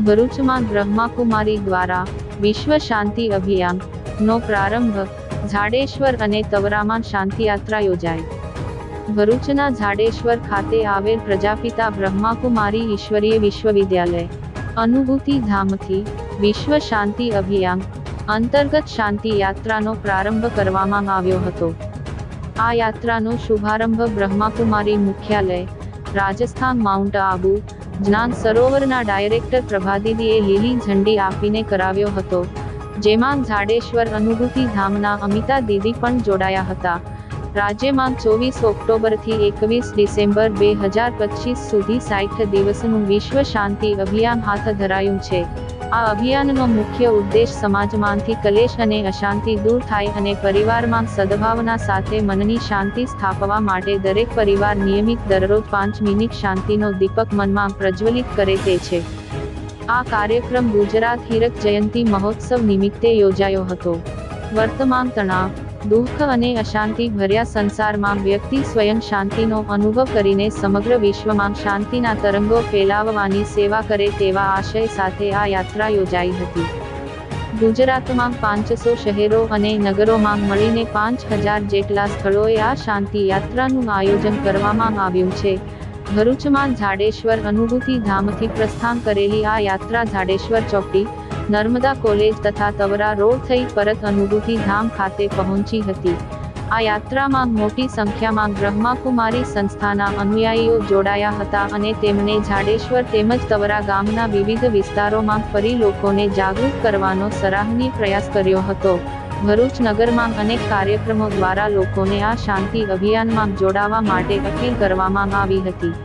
ભરૂચમાં બ્રહ્માકુમારી દ્વારા વિશ્વ શાંતિ અભિયાનનો પ્રારંભ, ઝાડેશ્વર અને તવરામાં શાંતિયાત્રા યોજાઈ। ભરૂચના ઝાડેશ્વર ખાતે આવેલ પ્રજાપિતા બ્રહ્માકુમારી ઈશ્વરીય વિશ્વવિદ્યાલય અનુભૂતિ ધામથી વિશ્વ શાંતિ અભિયાન અંતર્ગત શાંતિ યાત્રાનો પ્રારંભ કરવામાં આવ્યો હતો। આ યાત્રાનો શુભારંભ બ્રહ્માકુમારી મુખ્યાલય, રાજસ્થાન માઉન્ટ આબુ જ્ઞાન સરોવરના ડાયરેક્ટર પ્રભાદીદીએ લીલી ઝંડી આપીને કરાવ્યો હતો, જેમાં ઝાડેશ્વર અનુભૂતિ ધામના અમિતા દીદી પણ જોડાયા હતા। રાજ્યમાં 24 ઓક્ટોબરથી 21 ડિસેમ્બર 2025 સુધી 60 દિવસનું વિશ્વ શાંતિ અભિયાન હાથ ધરાયું છે। આ અભિયાનનો મુખ્ય ઉદ્દેશ સમાજમાંથી કલેશ અને અશાંતિ દૂર થાય અને પરિવારમાં સદભાવના સાથે મનની શાંતિ સ્થાપવા માટે દરેક પરિવાર નિયમિત દરરોજ 5 મિનિટ શાંતિનો દીપક મનમાં પ્રજ્વલિત કરે તે છે। આ કાર્યક્રમ ગુજરાત હીરક જયંતિ મહોત્સવ નિમિત્તે યોજાયો હતો। વર્તમાન તણાવ, દુઃખ અને અશાંતિ ભર્યા સંસારમાં વ્યક્તિ સ્વયં શાંતિનો અનુભવ કરીને સમગ્ર વિશ્વમાં શાંતિના તરંગો ફેલાવવાની સેવા કરે તેવા આશય સાથે આ યાત્રા યોજાઈ હતી। ગુજરાતમાં 500 શહેરો અને નગરોમાં મળીને 5000 જેટલા સ્થળોએ આ શાંતિ યાત્રાનું આયોજન કરવામાં આવ્યું છે। ભરૂચમાં ઝાડેશ્વર અનુભૂતિ ધામથી પ્રસ્થાન કરેલી આ યાત્રા ઝાડેશ્વર ચોકડી, નર્મદા કોલેજ તથા તવરા રોડ થઈ પરત અનુભૂતિ ધામ ખાતે પહોંચી હતી। આ યાત્રામાં મોટી સંખ્યામાં બ્રહ્માકુમારી સંસ્થાના અનુયાયીઓ જોડાયા હતા અને તેમણે ઝાડેશ્વર તેમજ તવરા ગામના વિવિધ વિસ્તારોમાં ફરી લોકોને જાગૃત કરવાનો સરાહનીય પ્રયાસ કર્યો હતો। ભરૂચ નગરમાં અનેક કાર્યક્રમો દ્વારા લોકોને આ શાંતિ અભિયાનમાં જોડાવા માટે અપીલ કરવામાં આવી હતી।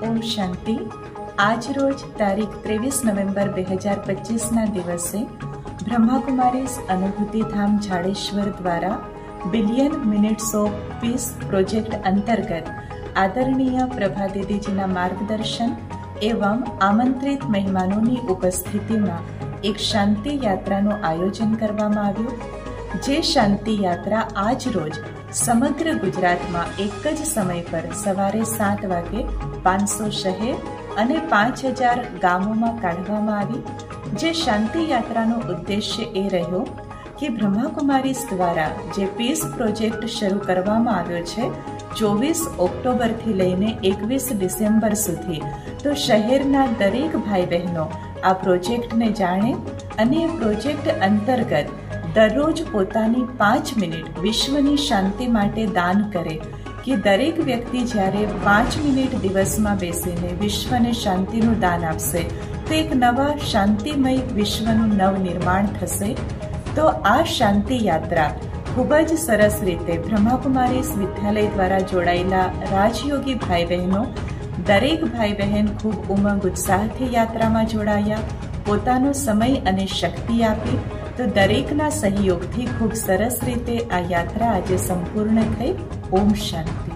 ઓમ શાંતિ। આજ રોજ તારીખ 23 નવેમ્બર 2025ના દિવસે બ્રહ્માકુમારી અનુભૂતિ ધામ ઝાડેશ્વર દ્વારા billion minutes of piece project અંતર્ગત આદરણીય પ્રભાદીદીજીના માર્ગદર્શન એવં આમંત્રિત મહેમાનોની ઉપસ્થિતિમાં એક શાંતિ યાત્રાનું આયોજન કરવામાં આવ્યું। જે શાંતિ યાત્રા આજ રોજ સમગ્ર ગુજરાતમાં એક જ સમય પર સવારે 7 વાગે 500 શહેર અને 5000 ગામોમાં કાઢવામાં આવી। જે શાંતિ યાત્રાનો ઉદ્દેશ્ય એ રહ્યો કે બ્રહ્માકુમારી દ્વારા જે પીસ પ્રોજેક્ટ શરૂ કરવામાં આવ્યો છે 24 ઓક્ટોબરથી લઈને 21 ડિસેમ્બર સુધી, તો શહેરના દરેક ભાઈ બહેનો આ પ્રોજેક્ટને જાણે અને પ્રોજેક્ટ અંતર્ગત દરરોજ પોતાની 5 મિનિટ વિશ્વની શાંતિ માટે દાન કરે કે દરેક વ્યક્તિ જ્યારે 5 મિનિટ દિવસમાં બેસીને વિશ્વને શાંતિનું દાન આપશે તો એક નવા શાંતિમય વિશ્વનું નવનિર્માણ થશે। તો આ શાંતિ યાત્રા ખૂબ જ સરસ રીતે બ્રહ્માકુમારી વિદ્યાલય દ્વારા જોડાયેલા રાજયોગી ભાઈ બહેનો, દરેક ભાઈ બહેન ખૂબ ઉમંગ ઉત્સાહથી યાત્રામાં જોડાયા, પોતાનો સમય અને શક્તિ આપી। તો દરેકના સહયોગથી ખૂબ સરસ રીતે આ યાત્રા આજે સંપૂર્ણ થઈ। ઓમ શાંતિ।